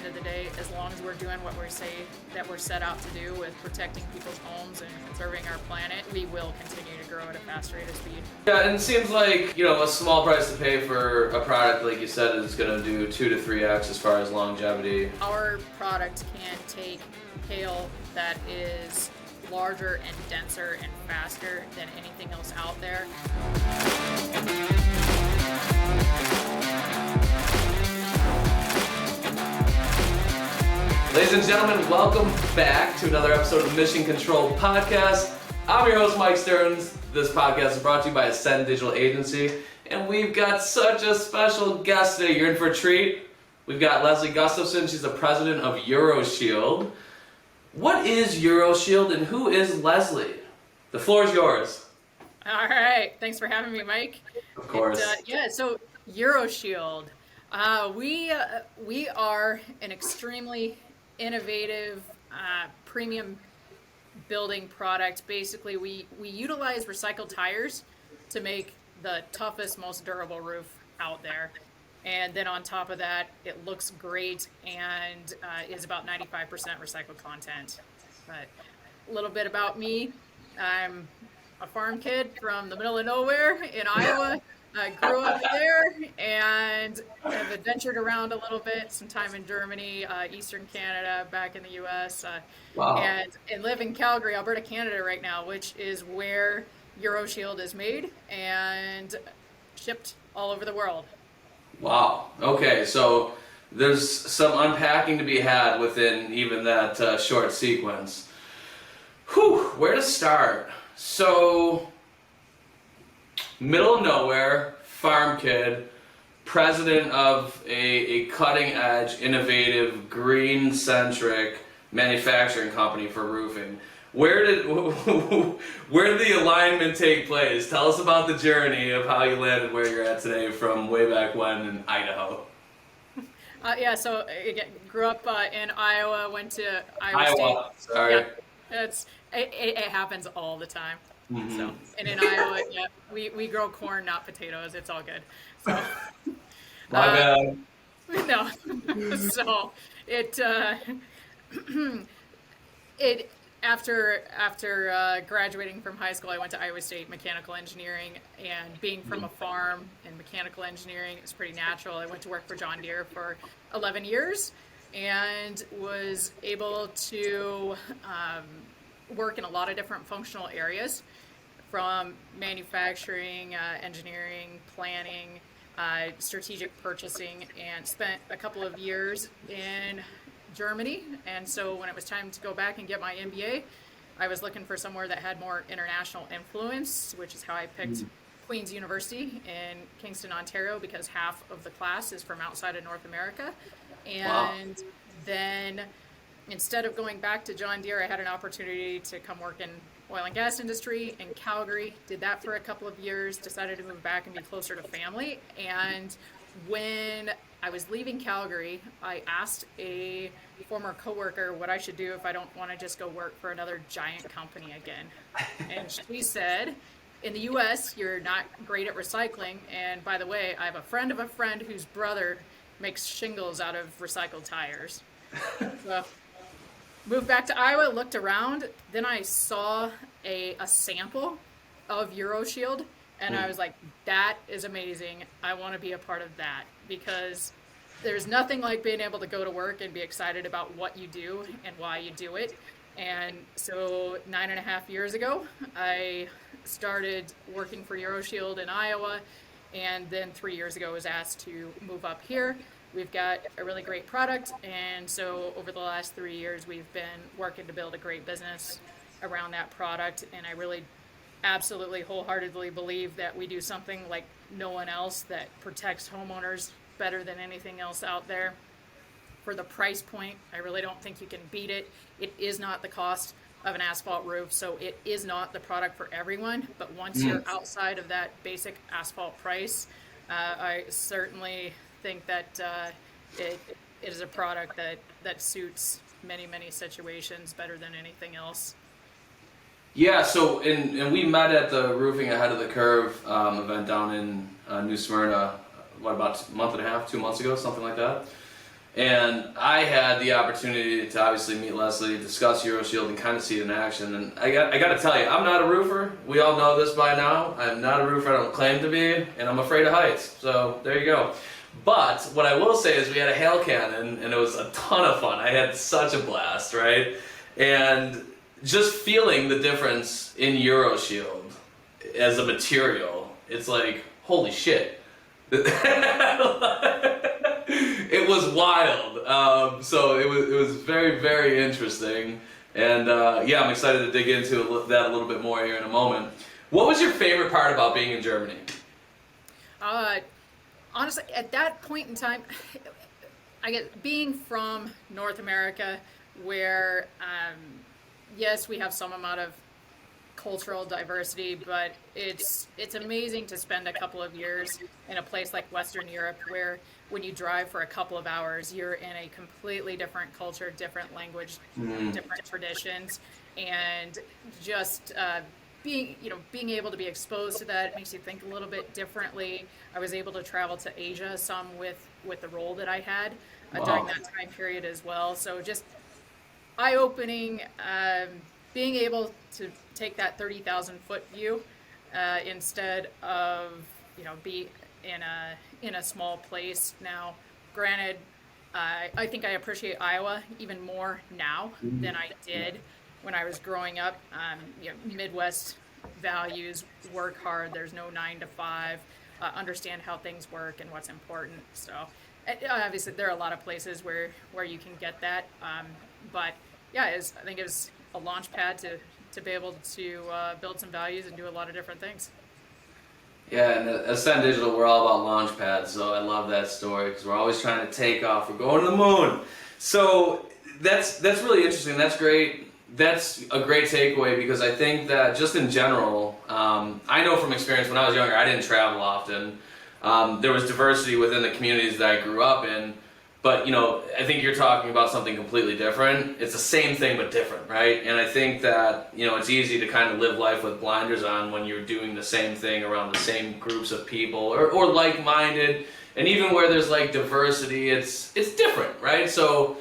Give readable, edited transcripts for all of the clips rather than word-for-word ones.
end of the day, as long as we're doing what we say that we're set out to do with protecting people's homes and conserving our planet, we will continue to grow at a fast rate of speed. Yeah, and it seems like, a small price to pay for a product, like you said, is going to do 2 to 3x as far as longevity. Our product can take hail that is larger and denser and faster than anything else out there. Ladies and gentlemen, welcome back to another episode of the Mission Control Podcast. I'm your host, Mike Stearns. This podcast is brought to you by Ascend Digital Agency, and we've got such a special guest today. You're in for a treat. We've got Lesley Gustafson. She's the president of Euroshield. What is Euroshield and who is Lesley? The floor is yours. All right. Thanks for having me, Mike. Of course. So Euroshield. We are an extremely innovative premium building product. Basically, we utilize recycled tires to make the toughest, most durable roof out there. And then on top of that, it looks great and is about 95% recycled content. But a little bit about me. I'm a farm kid from the middle of nowhere in Iowa. I grew up there and have adventured around a little bit, some time in Germany, Eastern Canada, back in the U.S. Wow. And live in Calgary, Alberta, Canada right now, which is where Euroshield is made and shipped all over the world. Wow. Okay, so there's some unpacking to be had within even that short sequence. Whew, where to start? So, middle of nowhere, farm kid, president of a cutting-edge, innovative, green-centric manufacturing company for roofing. Where did the alignment take place? Tell us about the journey of how you landed where you're at today from way back when in Idaho. So again, grew up in Iowa, went to Iowa State. Sorry. Yeah, it happens all the time. Mm-hmm. So, and in Iowa, we grow corn, not potatoes. It's all good. So, My bad. No. So after graduating from high school, I went to Iowa State mechanical engineering, and being from a farm and mechanical engineering, it's pretty natural. I went to work for John Deere for 11 years and was able to work in a lot of different functional areas, from manufacturing, engineering, planning, strategic purchasing, and spent a couple of years in Germany. And so when it was time to go back and get my MBA, I was looking for somewhere that had more international influence, which is how I picked Queen's University in Kingston, Ontario, because half of the class is from outside of North America. And then instead of going back to John Deere, I had an opportunity to come work in oil and gas industry in Calgary. Did that for a couple of years, decided to move back and be closer to family. And when I was leaving Calgary, I asked a former coworker what I should do if I don't want to just go work for another giant company again. And she said, in the US, you're not great at recycling. And by the way, I have a friend of a friend whose brother makes shingles out of recycled tires. So moved back to Iowa, looked around, then I saw a sample of Euroshield, and I was like, that is amazing. I want to be a part of that, because there's nothing like being able to go to work and be excited about what you do and why you do it. And so 9.5 years ago, I started working for Euroshield in Iowa, and then 3 years ago was asked to move up here. We've got a really great product, and so over the last 3 years, we've been working to build a great business around that product, and I really absolutely wholeheartedly believe that we do something like no one else that protects homeowners better than anything else out there. For the price point, I really don't think you can beat it. It is not the cost of an asphalt roof, so it is not the product for everyone, but once you're outside of that basic asphalt price, I certainly think that it is a product that suits many situations better than anything else. Yeah, so and we met at the Roofing Ahead of the Curve event down in New Smyrna, about a month and a half, 2 months ago, something like that. And I had the opportunity to obviously meet Lesley, discuss Euroshield, and kind of see it in action. And I got to tell you, I'm not a roofer. We all know this by now. I'm not a roofer. I don't claim to be, and I'm afraid of heights. So there you go. But what I will say is we had a hail cannon, and it was a ton of fun. I had such a blast, right? And just feeling the difference in Euroshield as a material, it's like, holy shit. It was wild. So it was very, very interesting. And yeah, I'm excited to dig into that a little bit more here in a moment. What was your favorite part about being in Germany? Honestly, at that point in time, I guess being from North America, where yes, we have some amount of cultural diversity, but it's amazing to spend a couple of years in a place like Western Europe, where when you drive for a couple of hours, you're in a completely different culture, different language, different traditions, and just being able to be exposed to that makes you think a little bit differently. I was able to travel to Asia some with the role that I had during that time period as well. So just eye-opening, being able to take that 30,000 foot view instead of be in a small place. Now, granted, I think I appreciate Iowa even more now than I did when I was growing up. Midwest values: work hard. There's no 9 to 5. Understand how things work and what's important. So obviously there are a lot of places where you can get that. But yeah, I think it was a launch pad to be able to build some values and do a lot of different things. Yeah, and at Ascend Digital, we're all about launch pads, so I love that story because we're always trying to take off. We're going to the moon. So that's really interesting. That's great. That's a great takeaway because I think that just in general, I know from experience when I was younger, I didn't travel often. There was diversity within the communities that I grew up in. But, I think you're talking about something completely different. It's the same thing but different, right? And I think that, it's easy to kind of live life with blinders on when you're doing the same thing around the same groups of people or like-minded. And even where there's like diversity, it's different, right? So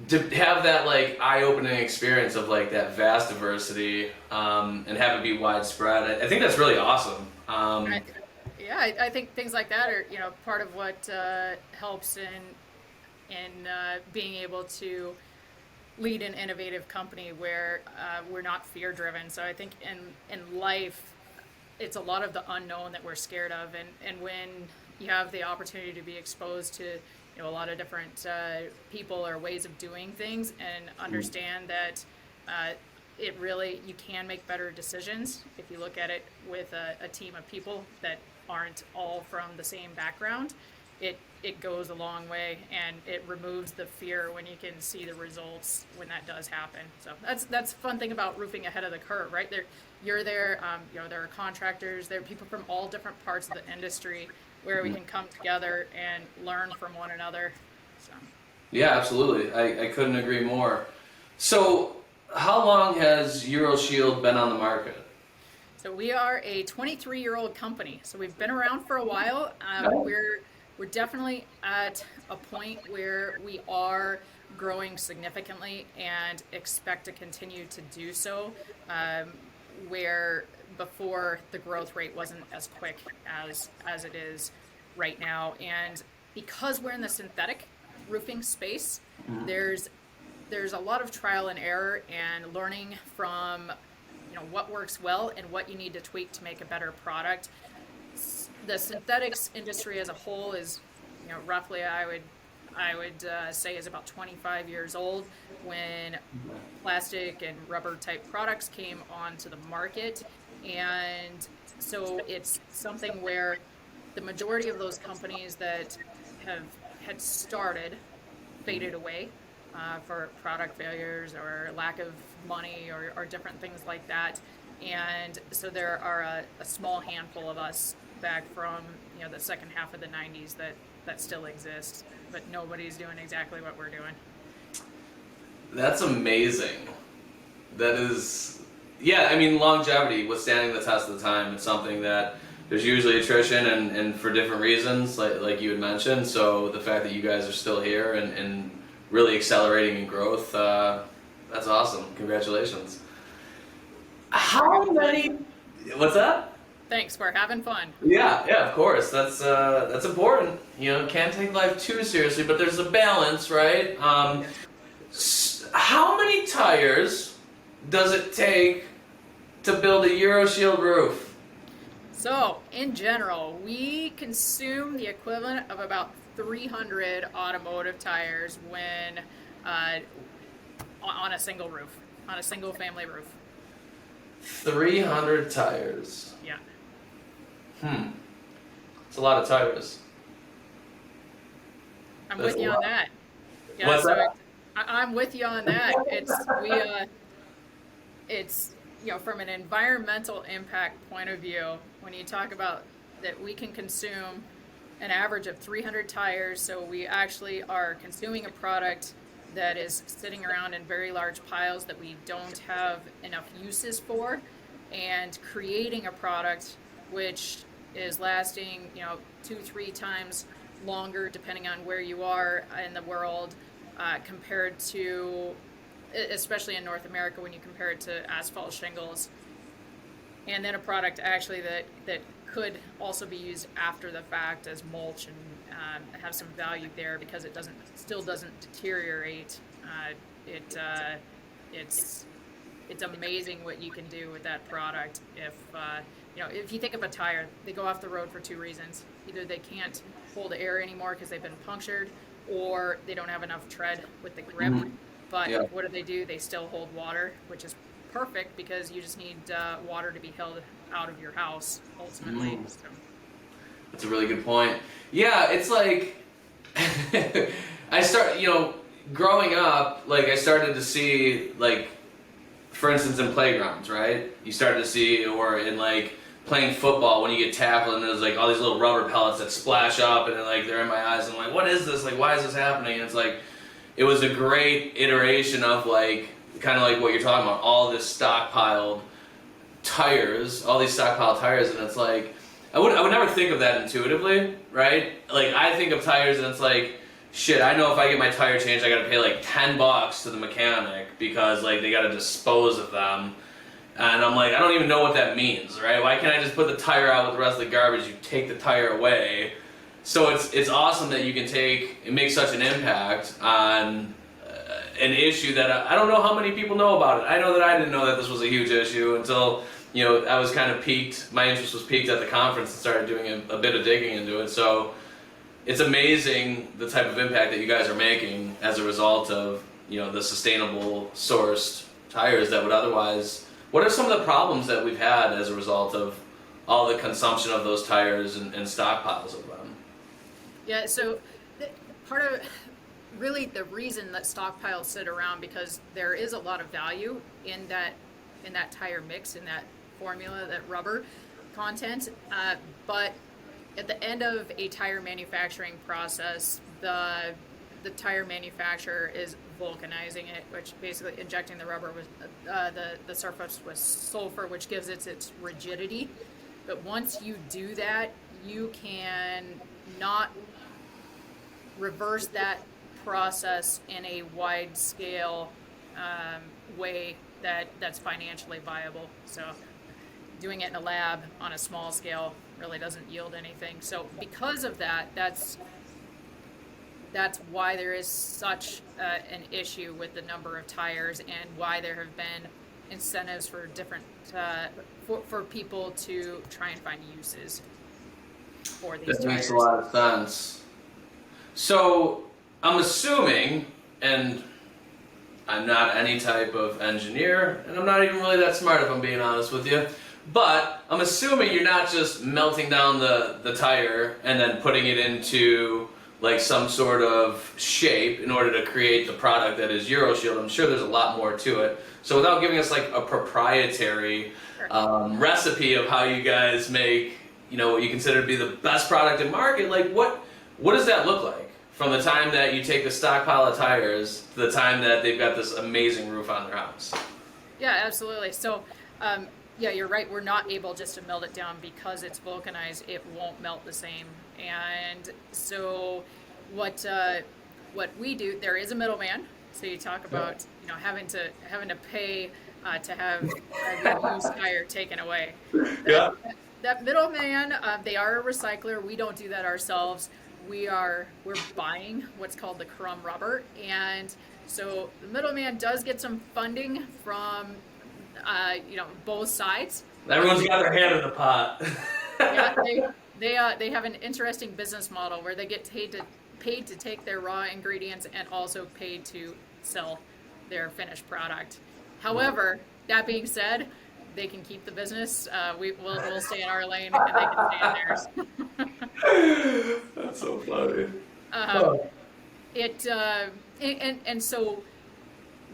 to have that like eye-opening experience of like that vast diversity and have it be widespread, I think that's really awesome. Yeah, I think things like that are part of what helps in being able to lead an innovative company where we're not fear-driven. So I think in life, it's a lot of the unknown that we're scared of, and when you have the opportunity to be exposed to a lot of different people or ways of doing things, and understand that it really, you can make better decisions if you look at it with a team of people that aren't all from the same background. It goes a long way, and it removes the fear when you can see the results when that does happen. So that's the fun thing about roofing ahead of the curve, right? You're there. There are contractors. There are people from all different parts of the industry where we can come together and learn from one another. So. Yeah, absolutely. I couldn't agree more. So how long has Euroshield been on the market? So we are a 23-year-old company. So we've been around for a while. We're definitely at a point where we are growing significantly and expect to continue to do so, where before the growth rate wasn't as quick as it is right now. And because we're in the synthetic roofing space, there's a lot of trial and error and learning from what works well and what you need to tweak to make a better product. The synthetics industry as a whole is, roughly I would say is about 25 years old when plastic and rubber type products came onto the market. And so it's something where the majority of those companies that had started faded away for product failures or lack of money or different things like that. And so there are a small handful of us back from the second half of the 90s that still exist, but nobody's doing exactly what we're doing. That's amazing. That is, yeah, I mean, longevity, withstanding the test of the time, it's something that there's usually attrition and for different reasons, like you had mentioned. So the fact that you guys are still here and really accelerating in growth, that's awesome. Congratulations. How many? What's that? Thanks, we're having fun. Yeah, of course. That's important. Can't take life too seriously, but there's a balance, right? How many tires does it take to build a Euroshield roof? So, in general, we consume the equivalent of about 300 automotive tires when on a single roof, on a single family roof. 300 tires. Yeah. It's a lot of tires. I'm That's with you a on lot. that. Yeah, What's so that? I'm with you on that. It's from an environmental impact point of view, when you talk about that we can consume an average of 300 tires, so we actually are consuming a product that is sitting around in very large piles that we don't have enough uses for, and creating a product which is lasting 2-3 times longer depending on where you are in the world, compared to, especially in North America, when you compare it to asphalt shingles, and then a product actually that could also be used after the fact as mulch and have some value there because it still doesn't deteriorate. It's amazing what you can do with that product. If you think of a tire, they go off the road for two reasons: either they can't hold air anymore because they've been punctured, or they don't have enough tread with the grip. But Yeah. what do? They still hold water, which is perfect because you just need water to be held out of your house ultimately. So. That's a really good point. Yeah, it's like growing up, like I started to see, like, for instance, in playgrounds, right? You started to see, or in like playing football, when you get tackled and there's like all these little rubber pellets that splash up and they're in my eyes and I'm like, what is this? Like, why is this happening? And it's like, it was a great iteration of like, kind of like what you're talking about, all this stockpiled tires, all these stockpiled tires, and it's like, I would never think of that intuitively, right? Like, I think of tires and it's like, shit, I know if I get my tire changed, I gotta pay like $10 to the mechanic because like they gotta dispose of them. And I'm like, I don't even know what that means, right? Why can't I just put the tire out with the rest of the garbage? You take the tire away. So it's awesome that you can make such an impact on an issue that I don't know how many people know about it. I know that I didn't know that this was a huge issue until I was kind of piqued. My interest was piqued at the conference and started doing a bit of digging into it. So it's amazing the type of impact that you guys are making as a result of the sustainable sourced tires that would otherwise. What are some of the problems that we've had as a result of all the consumption of those tires and stockpiles of them? Yeah, so part of really the reason that stockpiles sit around, because there is a lot of value in that tire mix, in that formula, that rubber content, but at the end of a tire manufacturing process, the tire manufacturer is vulcanizing it, which basically injecting the rubber with the surface with sulfur, which gives it its rigidity. But once you do that, you can not reverse that process in a wide scale way that's financially viable. So doing it in a lab on a small scale really doesn't yield anything. So because of that, that's why there is such an issue with the number of tires, and why there have been incentives for different for people to try and find uses for these tires. That makes a lot of sense. So I'm assuming, and I'm not any type of engineer, and I'm not even really that smart if I'm being honest with you, but I'm assuming you're not just melting down the tire and then putting it into like some sort of shape in order to create the product that is Euroshield. I'm sure there's a lot more to it. So without giving us like a proprietary recipe of how you guys make, what you consider to be the best product in market, like what does that look like from the time that you take the stockpile of tires to the time that they've got this amazing roof on their house? Yeah, absolutely. So Yeah, you're right. We're not able just to melt it down because it's vulcanized. It won't melt the same. And so, what we do, there is a middleman. So you talk about having to pay to have your used tire taken away. That Yeah. that middleman, they are a recycler. We don't do that ourselves. We're buying what's called the crumb rubber, and so the middleman does get some funding from both sides. Everyone's got their hand in the pot. Yeah, they have an interesting business model where they get paid to take their raw ingredients and also paid to sell their finished product. However, that being said, they can keep the business. We'll stay in our lane and they can stay in theirs. That's so funny. It and so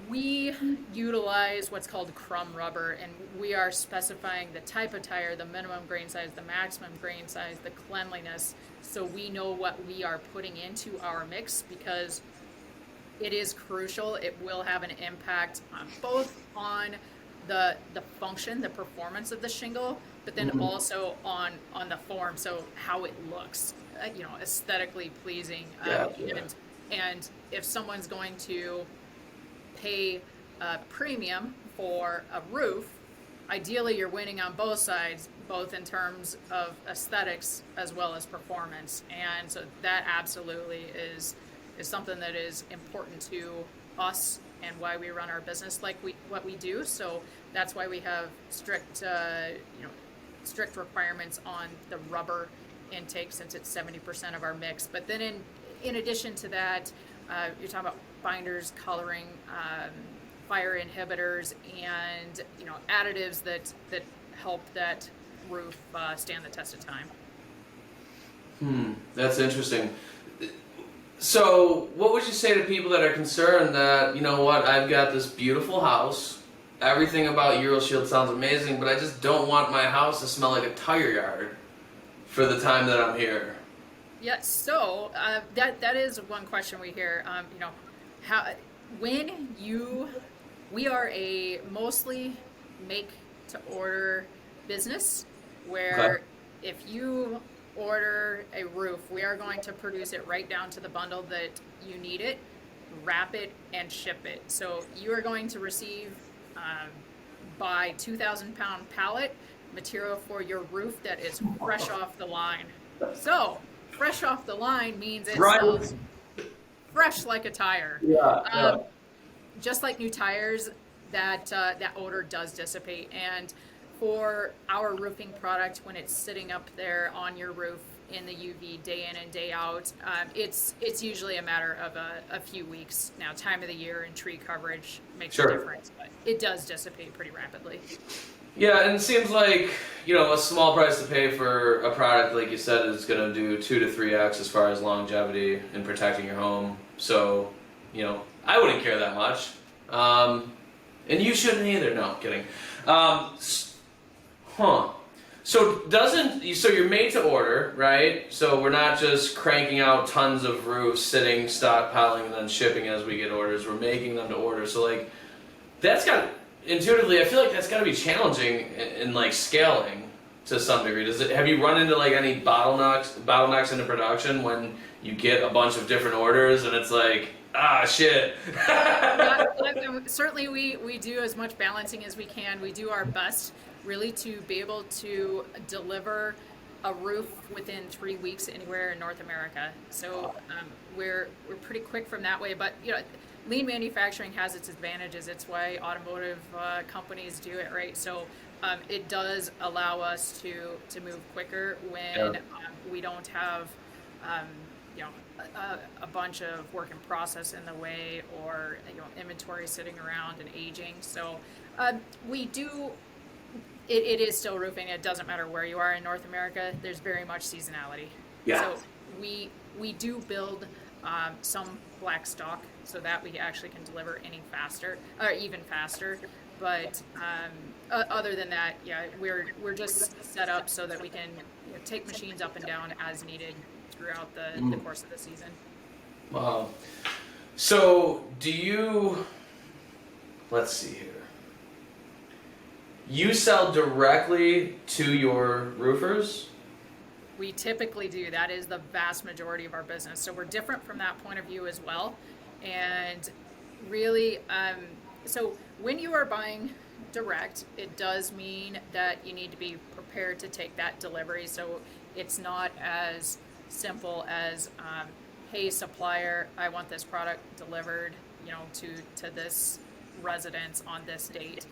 we utilize what's called crumb rubber, and we are specifying the type of tire, the minimum grain size, the maximum grain size, the cleanliness, so we know what we are putting into our mix, because it is crucial. It will have an impact both on the function, the performance of the shingle, but then also on the form, so how it looks, aesthetically pleasing. And if someone's going to pay a premium for a roof, ideally you're winning on both sides, both in terms of aesthetics as well as performance. And so that absolutely is something that is important to us and why we run our business like what we do. So that's why we have strict requirements on the rubber intake, since it's 70% of our mix. But then in addition to that, you're talking about binders, coloring, fire inhibitors, and additives that help that roof stand the test of time. That's interesting. So what would you say to people that are concerned that, I've got this beautiful house, everything about Euroshield sounds amazing, but I just don't want my house to smell like a tire yard for the time that I'm here? Yeah, so that is one question we hear. We are a mostly make to order business, where if you order a roof, we are going to produce it right down to the bundle that you need it, wrap it, and ship it. So you are going to receive by 2,000-pound pallet material for your roof that is fresh off the line. So fresh off the line means it smells fresh like a tire. Just like new tires, that odor does dissipate. And for our roofing product, when it's sitting up there on your roof in the UV day in and day out, it's usually a matter of a few weeks. Now, time of the year and tree coverage makes a difference, but it does dissipate pretty rapidly. Yeah, and it seems like, a small price to pay for a product, like you said, is going to do 2 to 3x as far as longevity and protecting your home. So, I wouldn't care that much. And you shouldn't either. No, I'm kidding. So you're made to order, right? So we're not just cranking out tons of roofs, sitting, stockpiling, and then shipping as we get orders. We're making them to order. So intuitively, I feel like that's got to be challenging in scaling to some degree. Have you run into any bottlenecks into production when you get a bunch of different orders and it's like, shit? Certainly we do as much balancing as we can. We do our best really to be able to deliver a roof within 3 weeks anywhere in North America. So we're pretty quick from that way, but lean manufacturing has its advantages. It's why automotive companies do it, right? So it does allow us to move quicker when we don't have a bunch of work in process in the way, or inventory sitting around and aging. So we do. It is still roofing. It doesn't matter where you are in North America. There's very much seasonality. Yeah. So we do build some black stock so that we actually can deliver even faster. But other than that, we're just set up so that we can take machines up and down as needed throughout the course of the season. Wow. So let's see here. you sell directly to your roofers? We typically do. That is the vast majority of our business. So we're different from that point of view as well. And really, so when you are buying direct, it does mean that you need to be prepared to take that delivery. So it's not as simple as, hey, supplier, I want this product delivered, to this residence on this date.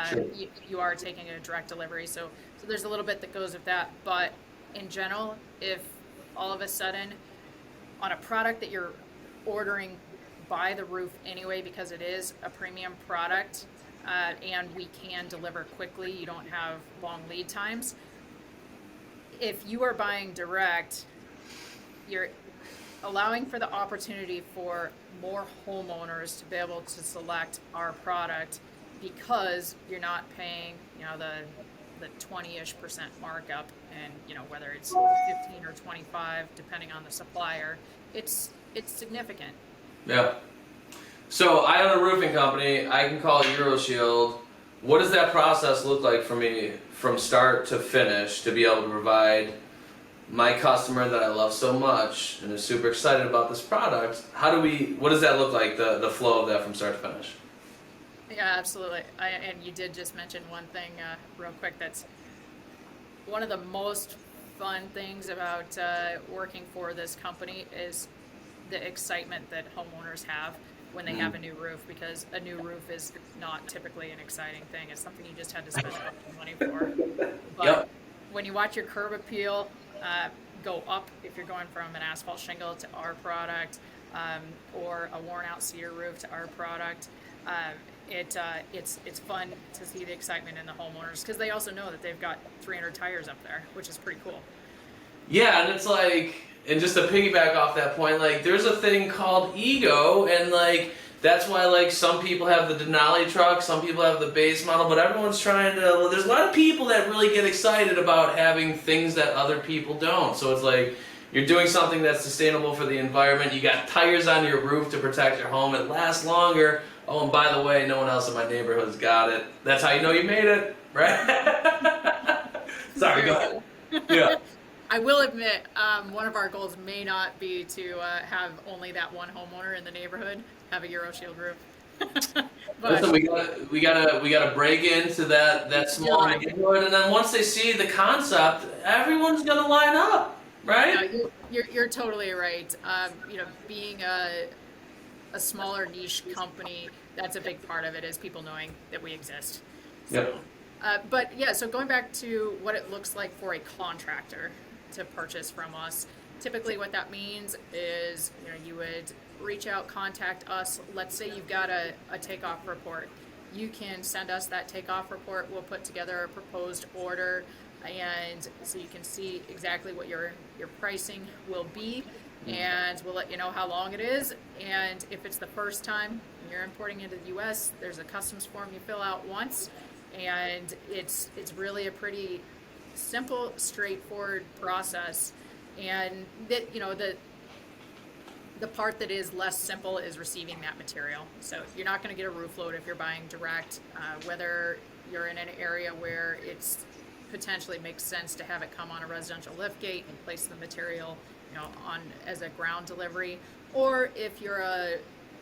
Sure. You are taking a direct delivery. So there's a little bit that goes with that. But in general, if all of a sudden on a product that you're ordering by the roof anyway, because it is a premium product, and we can deliver quickly, you don't have long lead times. If you are buying direct, you're allowing for the opportunity for more homeowners to be able to select our product, because you're not paying, the 20-ish% markup, and whether it's 15 or 25 depending on the supplier, it's significant. Yeah. So I own a roofing company. I can call Euroshield. What does that process look like for me from start to finish to be able to provide my customer that I love so much and is super excited about this product? What does that look like, the flow of that from start to finish? Yeah, absolutely. And you did just mention one thing real quick. That's one of the most fun things about working for this company is the excitement that homeowners have when they have a new roof, because a new roof is not typically an exciting thing. It's something you just had to spend a bunch of money for. But Yep. when you watch your curb appeal go up, if you're going from an asphalt shingle to our product, or a worn out cedar roof to our product, it's fun to see the excitement in the homeowners, because they also know that they've got 300 tires up there, which is pretty cool. Yeah, and it's like, and just to piggyback off that point, like, there's a thing called ego, and like, that's why, like, some people have the Denali truck, some people have the base model, but everyone's trying to, there's a lot of people that really get excited about having things that other people don't. So it's like, you're doing something that's sustainable for the environment, you got tires on your roof to protect your home, it lasts longer. Oh, and by the way, no one else in my neighborhood's got it. That's how you know you made it, right? Sorry, go ahead. Yeah. I will admit, one of our goals may not be to have only that one homeowner in the neighborhood have a Euroshield roof. But Listen, we gotta break into that small Yeah. neighborhood, and then once they see the concept, everyone's gonna line up, right? you're totally right. Being a smaller niche company, that's a big part of it, is people knowing that we exist. Yep. But yeah, so going back to what it looks like for a contractor to purchase from us, typically what that means is, you would reach out, contact us. Let's say you've got a takeoff report. You can send us that takeoff report. We'll put together a proposed order, and so you can see exactly what your pricing will be, and we'll let you know how long it is. And if it's the first time you're importing into the US, there's a customs form you fill out once, and it's really a pretty simple, straightforward process. And that, the part that is less simple is receiving that material. So you're not going to get a roof load if you're buying direct, whether you're in an area where it's potentially makes sense to have it come on a residential lift gate and place the material, on as a ground delivery, or if you're a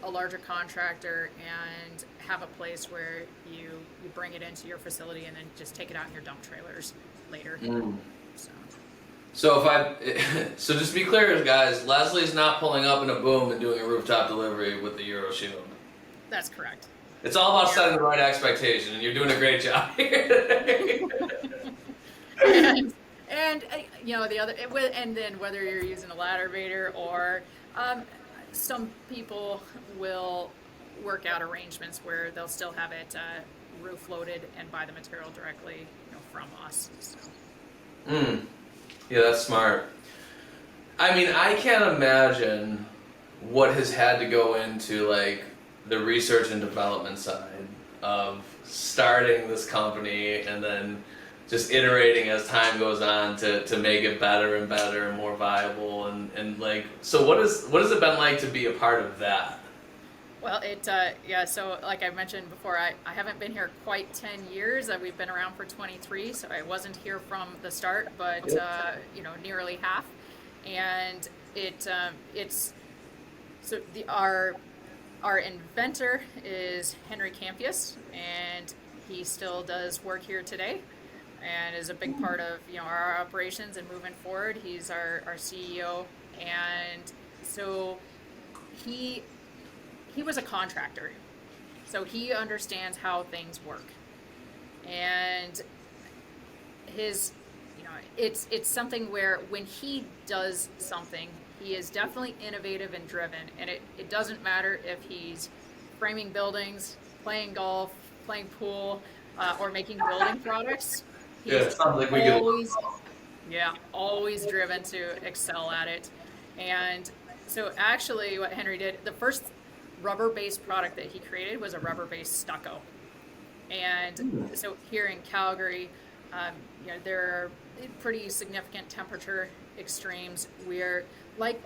larger contractor and have a place where you bring it into your facility and then just take it out in your dump trailers later. So just to be clear, guys, Lesley's not pulling up in a boom and doing a rooftop delivery with the Euroshield. That's correct. It's all about setting the right expectation, and you're doing a great job here. And the other, and then whether you're using a ladder vader or some people will work out arrangements where they'll still have it roof loaded and buy the material directly from us. So. Yeah, that's smart. I mean, I can't imagine what has had to go into like the research and development side of starting this company and then just iterating as time goes on to make it better and better and more viable and like, so what has it been like to be a part of that? Well, so like I mentioned before, I haven't been here quite 10 years. We've been around for 23, so I wasn't here from the start, but, nearly half. And it's, so our inventor is Henry Campius, and he still does work here today and is a big part of, our operations and moving forward. He's our CEO. And so he he was a contractor, so he understands how things work. And his, it's something where when he does something, he is definitely innovative and driven. And it doesn't matter if he's framing buildings, playing golf, playing pool, or making building products. Yeah, it He's sounds like we get always, always driven to excel at it. And so actually what Henry did, the first rubber-based product that he created was a rubber-based stucco. And so here in Calgary, there are pretty significant temperature extremes. We're like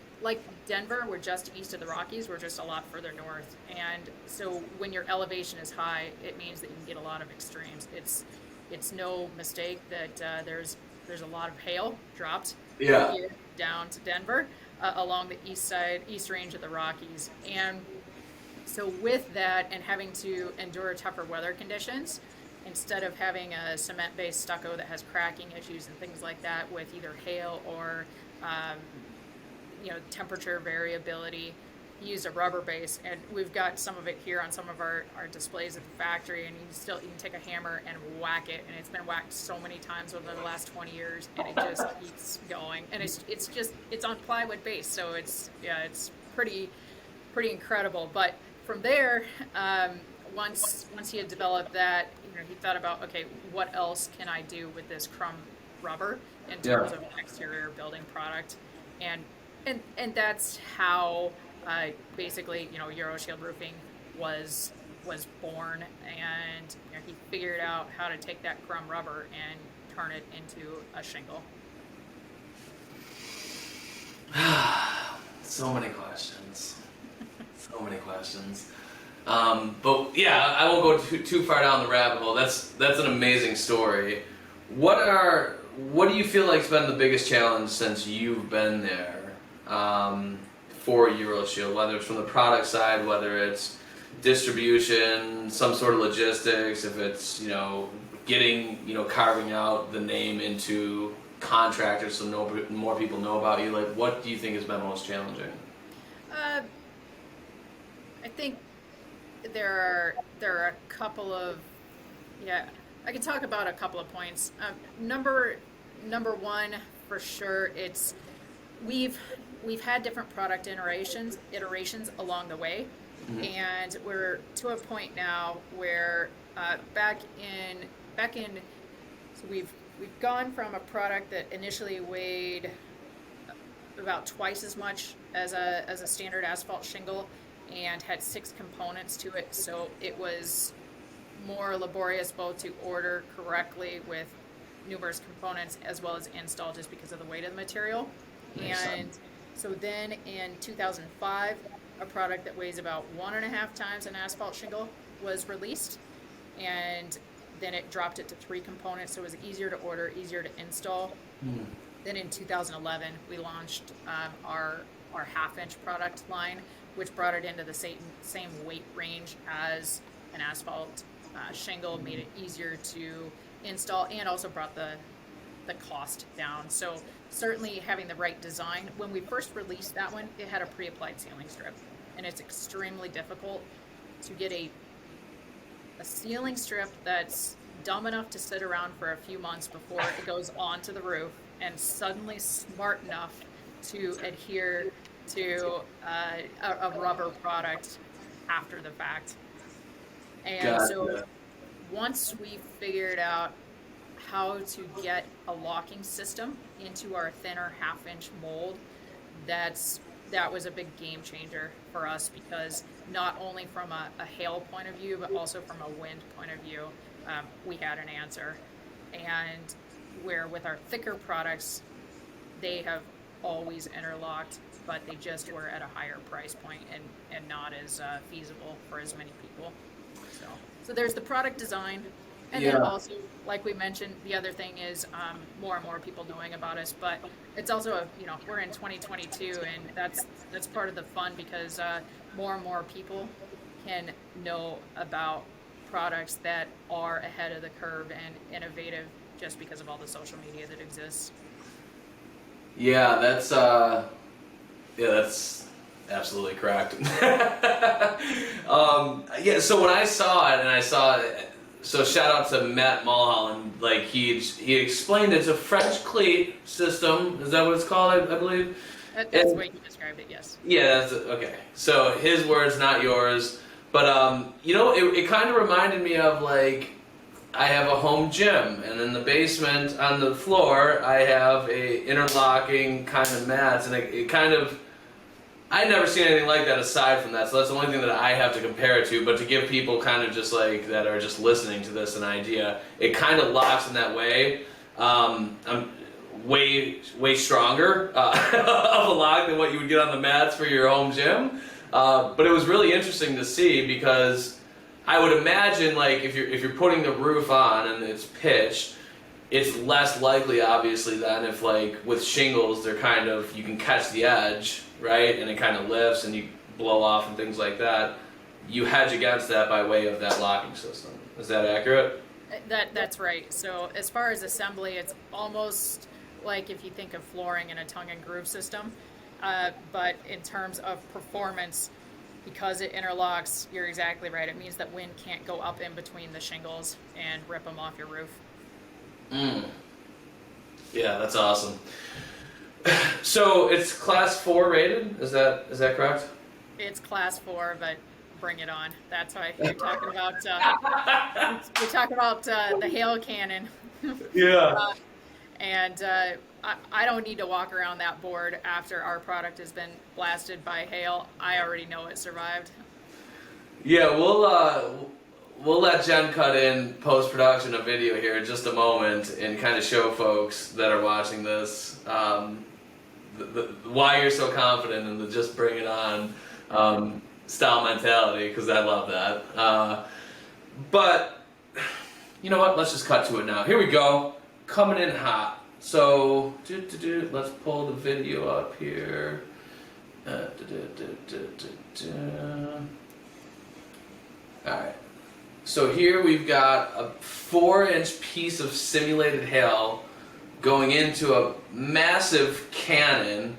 Denver, we're just east of the Rockies, we're just a lot further north. And so when your elevation is high, it means that you can get a lot of extremes. It's no mistake that there's a lot of hail dropped here down to Denver along the east range of the Rockies. And so with that and having to endure tougher weather conditions, instead of having a cement-based stucco that has cracking issues and things like that with either hail or temperature variability, he used a rubber base, and we've got some of it here on some of our displays at the factory, and you can take a hammer and whack it, and it's been whacked so many times over the last 20 years, and it just keeps going. And it's on plywood base, so it's pretty incredible. But from there, once he had developed that, he thought about, okay, what else can I do with this crumb rubber in terms of an exterior building product, and that's how basically Euroshield Roofing was born. And he figured out how to take that crumb rubber and turn it into a shingle. So many questions. So many questions. But yeah, I won't go too far down the rabbit hole. That's an amazing story. What do you feel like's been the biggest challenge since you've been there for Euroshield? Whether it's from the product side, whether it's distribution, some sort of logistics, if it's getting carving out the name into contractors so more people know about you. Like, what do you think has been most challenging? I think there are a couple of I can talk about a couple of points. Number one, for sure, it's we've had different product iterations along the way, and we're to a point now where back in so we've gone from a product that initially weighed about twice as much as a standard asphalt shingle and had 6 components to it, so it was more laborious both to order correctly with numerous components as well as install, just because of the weight of the material. And so then in 2005, a product that weighs about 1.5 times an asphalt shingle was released, and then it dropped it to 3 components, so it was easier to order, easier to install. Then in 2011, we launched our half-inch product line, which brought it into the same weight range as an asphalt shingle, made it easier to install, and also brought the cost down. So certainly having the right design. When we first released that one, it had a pre-applied ceiling strip, and it's extremely difficult to get a ceiling strip that's dumb enough to sit around for a few months before it goes onto the roof, and suddenly smart enough to adhere to a rubber product after the fact. And so once we figured out how to get a locking system into our thinner half-inch mold, that was a big game changer for us, because not only from a hail point of view, but also from a wind point of view, we had an answer. And where with our thicker products, they have always interlocked but they just were at a higher price point and not as feasible for as many people. So there's the product design. And then also, like we mentioned, the other thing is more and more people knowing about us, but it's also, we're in 2022, and that's part of the fun, because more and more people can know about products that are ahead of the curve and innovative just because of all the social media that exists. Yeah, that's absolutely correct. So when I saw it, so shout out to Matt Mulholland, like he explained it's a French cleat system. Is that what it's called, I believe? That's the way you described it, yes. Yeah, that's okay. So his words, not yours. But it kind of reminded me of, like, I have a home gym, and in the basement on the floor I have a interlocking kind of mats, and it kind of, I'd never seen anything like that aside from that, so that's the only thing that I have to compare it to. But to give people kind of just like that are just listening to this an idea, it kind of locks in that way. I'm way stronger of a lock than what you would get on the mats for your home gym. But it was really interesting to see, because I would imagine, like, if you're putting the roof on and it's pitched, it's less likely, obviously, than if, like, with shingles, they're kind of, you can catch the edge, right, and it kind of lifts and you blow off and things like that. You hedge against that by way of that locking system. Is that accurate? That's right. So as far as assembly, it's almost like if you think of flooring in a tongue and groove system. But in terms of performance, because it interlocks, you're exactly right. It means that wind can't go up in between the shingles and rip them off your roof. Yeah, that's awesome. So it's class 4 rated. Is that correct? It's class 4, but bring it on. That's why you're talking about. We're talking about the hail cannon. Yeah. And I don't need to walk around that board after our product has been blasted by hail. I already know it survived. Yeah, we'll let Jen cut in post-production a video here in just a moment and kind of show folks that are watching this why you're so confident in the just bring it on style mentality, because I love that. But you know what? Let's just cut to it now. Here we go. Coming in hot. So, let's pull the video up here. Alright. So here we've got a 4-inch piece of simulated hail going into a massive cannon.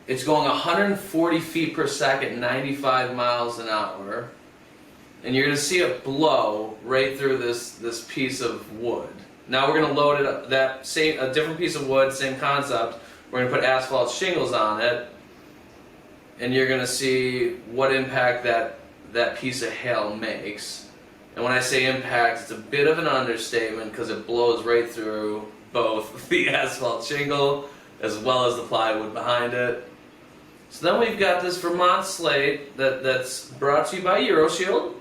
It's going 140 feet per second, 95 miles an hour. And you're going to see it blow right through this piece of wood. Now we're going to load it up, a different piece of wood, same concept. We're going to put asphalt shingles on it, and you're going to see what impact that piece of hail makes. And when I say impact, it's a bit of an understatement, because it blows right through both the asphalt shingle as well as the plywood behind it. So then we've got this Vermont slate that's brought to you by Euroshield.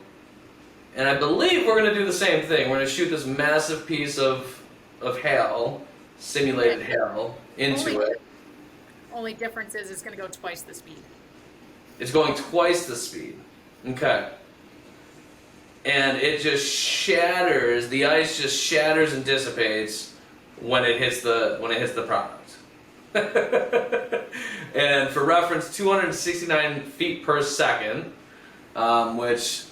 And I believe we're going to do the same thing. We're going to shoot this massive piece of hail, simulated hail, into it. Only difference is it's going to go twice the speed. It's going twice the speed. Okay. And it just shatters, the ice just shatters and dissipates when it hits the product. And for reference, 269 feet per second, which...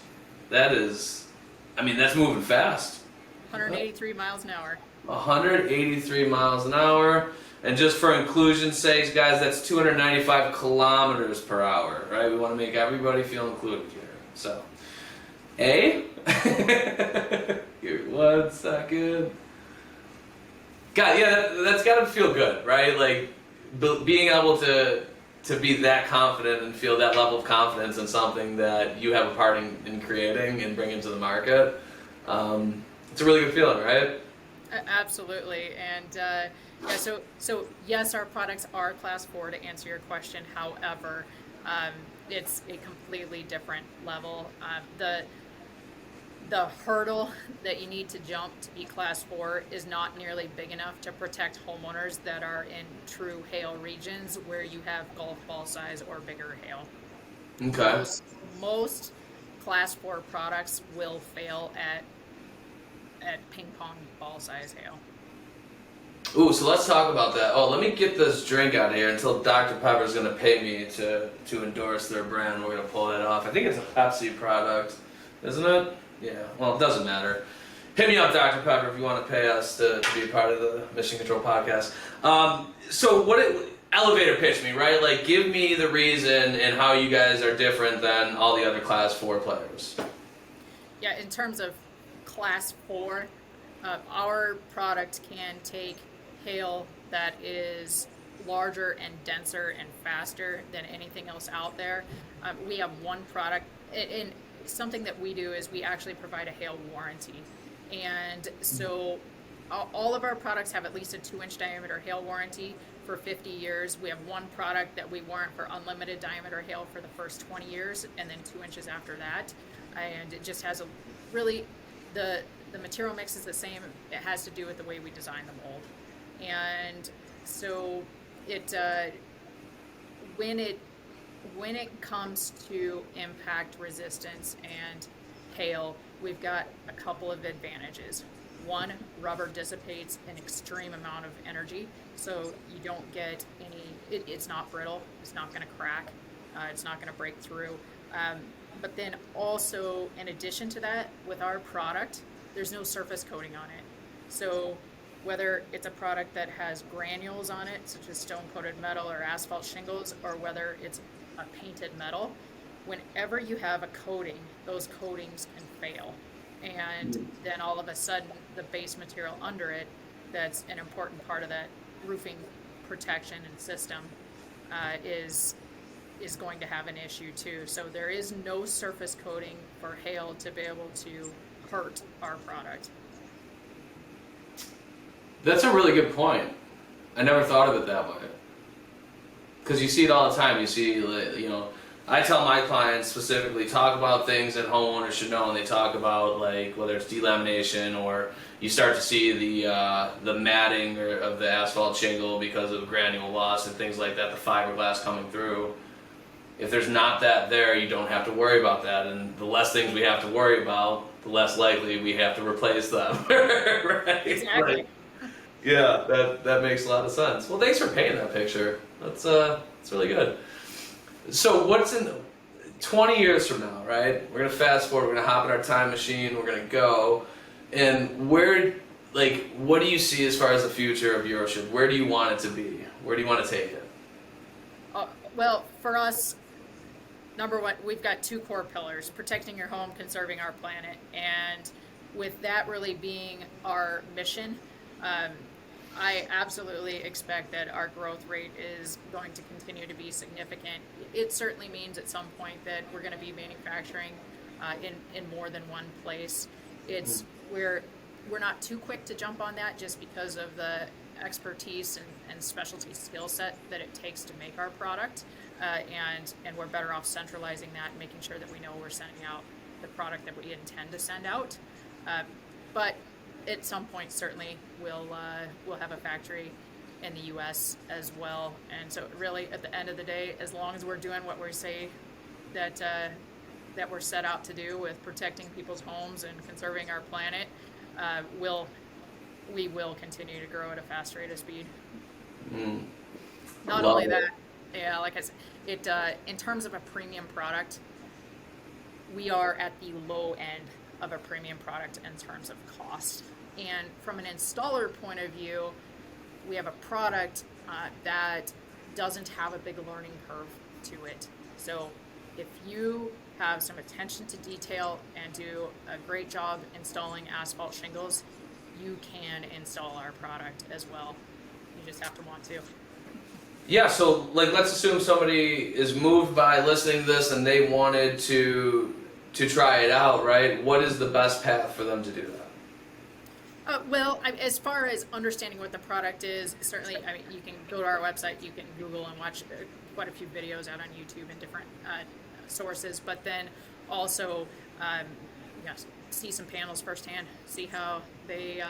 that's moving fast. 183 miles an hour. 183 miles an hour. And just for inclusion's sake, guys, that's 295 kilometers per hour, right? We want to make everybody feel included here. So, give me 1 second. God, yeah, that's got to feel good, right? Like, being able to be that confident and feel that level of confidence in something that you have a part in creating and bringing to the market. It's a really good feeling, right? Absolutely. And so yes, our products are class 4 to answer your question. However, it's a completely different level. the hurdle that you need to jump to be class 4 is not nearly big enough to protect homeowners that are in true hail regions where you have golf ball size or bigger hail. Okay. Most class 4 products will fail at ping pong ball size hail. Ooh, so let's talk about that. Oh, let me get this drink out of here until Dr. Pepper's gonna pay me to endorse their brand. We're gonna pull that off. I think it's a Pepsi product, isn't it? Yeah. Well, it doesn't matter. Hit me up, Dr. Pepper, if you want to pay us to be a part of the Mission Control podcast. So elevator pitch me, right? Like, give me the reason and how you guys are different than all the other class 4 players. Yeah, in terms of class 4, our product can take hail that is larger and denser and faster than anything else out there. We have one product, and something that we do is we actually provide a hail warranty. And so all of our products have at least a 2-inch diameter hail warranty for 50 years. We have one product that we warrant for unlimited diameter hail for the first 20 years, and then 2 inches after that. And it just has the material mix is the same. It has to do with the way we design the mold. And so when it comes to impact resistance and hail, we've got a couple of advantages. One, rubber dissipates an extreme amount of energy, so you don't get it's not brittle, it's not going to crack, it's not going to break through. But then also, in addition to that, with our product, there's no surface coating on it. So whether it's a product that has granules on it, such as stone-coated metal or asphalt shingles, or whether it's a painted metal, whenever you have a coating, those coatings can fail. And then all of a sudden, the base material under it, that's an important part of that roofing protection and system, is going to have an issue too. So there is no surface coating for hail to be able to hurt our product. That's a really good point. I never thought of it that way. Because you see it all the time. You see, you know, I tell my clients specifically, talk about things that homeowners should know, and they talk about, like, whether it's delamination, or you start to see the matting of the asphalt shingle because of granule loss and things like that, the fiberglass coming through. If there's not that there, you don't have to worry about that, and the less things we have to worry about, the less likely we have to replace them. Right? Exactly. Like, yeah, that makes a lot of sense. Well, thanks for painting that picture. That's really good. So what's in 20 years from now, right? We're gonna fast forward. We're gonna hop in our time machine. We're gonna go, and what do you see as far as the future of Euroshield? Where do you want it to be? Where do you want to take it? Well, for us, number one, we've got 2 core pillars: protecting your home, conserving our planet. And with that really being our mission, I absolutely expect that our growth rate is going to continue to be significant. It certainly means at some point that we're going to be manufacturing in more than one place. We're not too quick to jump on that, just because of the expertise and specialty skill set that it takes to make our product, and we're better off centralizing that and making sure that we know we're sending out the product that we intend to send out. But at some point, certainly, we'll have a factory in the U.S. as well. And so really, at the end of the day, as long as we're doing what we say that we're set out to do with protecting people's homes and conserving our planet, we will continue to grow at a fast rate of speed. Not only that, yeah, like I said, in terms of a premium product, we are at the low end of a premium product in terms of cost. And from an installer point of view, we have a product that doesn't have a big learning curve to it. So if you have some attention to detail and do a great job installing asphalt shingles, you can install our product as well. You just have to want to. Yeah, so let's assume somebody is moved by listening to this and they wanted to try it out, right? What is the best path for them to do that? As far as understanding what the product is, certainly, you can go to our website, you can Google and watch quite a few videos out on YouTube and different sources, but then also see some panels firsthand, see how they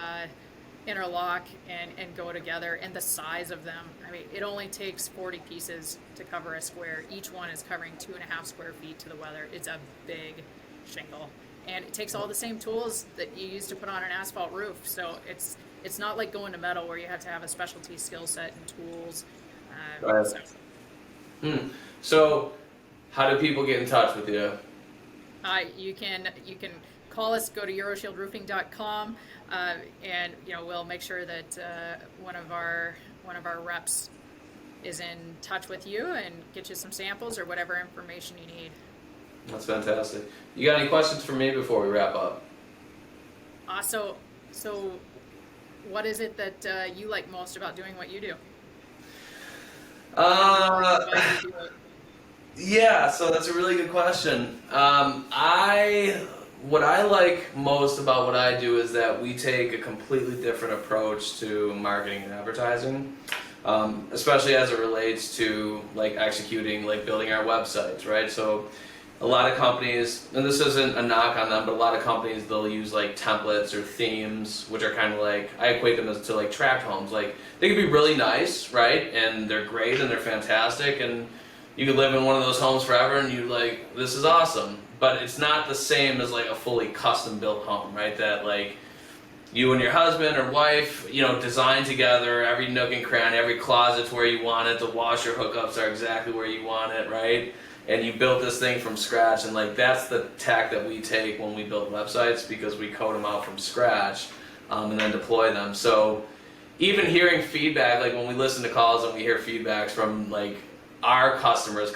interlock and go together, and the size of them. I mean, it only takes 40 pieces to cover a square. Each one is covering 2.5 square feet to the weather. It's a big shingle, and it takes all the same tools that you use to put on an asphalt roof. So it's not like going to metal where you have to have a specialty skill set and tools. Right. So how do people get in touch with you? You can call us, go to euroshieldroofing.com, and we'll make sure that one of our reps is in touch with you and get you some samples or whatever information you need. That's fantastic. You got any questions for me before we wrap up? So what is it that you like most about doing what you do? Yeah, so that's a really good question. What I like most about what I do is that we take a completely different approach to marketing and advertising, especially as it relates to like executing, like building our websites, right? So a lot of companies, and this isn't a knock on them, but a lot of companies, they'll use like templates or themes, which are kind of like, I equate them to like tract homes. Like they can be really nice, right? And they're great and they're fantastic, and you could live in one of those homes forever and you like, this is awesome. But it's not the same as like a fully custom built home, right? That like you and your husband or wife, design together, every nook and cranny, every closet's where you want it, the washer hookups are exactly where you want it, right? And you built this thing from scratch, and like that's the tack that we take when we build websites, because we code them out from scratch and then deploy them. So even hearing feedback, like when we listen to calls and we hear feedbacks from like our customers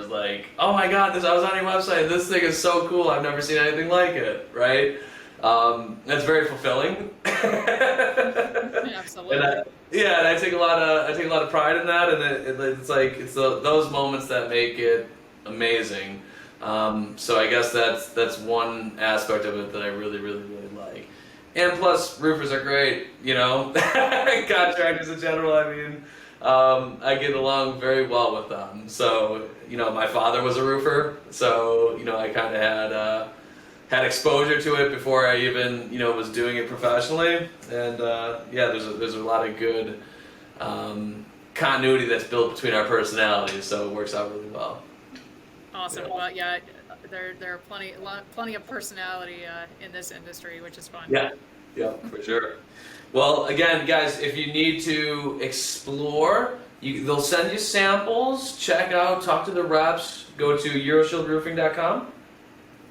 like, oh my god, I was on your website, this thing is so cool, I've never seen anything like it, right? That's very fulfilling. Absolutely. And I take a lot of pride in that, and it's those moments that make it amazing. So I guess that's one aspect of it that I really, really, really like. And plus, roofers are great, contractors in general. I mean, I get along very well with them. So, my father was a roofer, so I kind of had exposure to it before I even was doing it professionally. And there's a lot of good continuity that's built between our personalities, so it works out really well. Awesome. Yeah. Well, yeah, there are plenty of personality in this industry, which is fun. Yeah, for sure. Well, again, guys, if you need to explore, they'll send you samples. Check out, talk to the reps. Go to euroshieldroofing.com.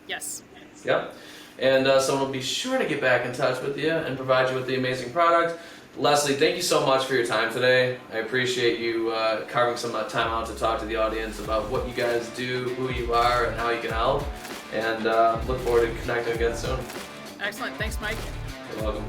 Yes. Yep. And someone will be sure to get back in touch with you and provide you with the amazing product. Lesley, thank you so much for your time today. I appreciate you carving some time out to talk to the audience about what you guys do, who you are, and how you can help. And look forward to connecting again soon. Excellent. Thanks, Mike. You're welcome.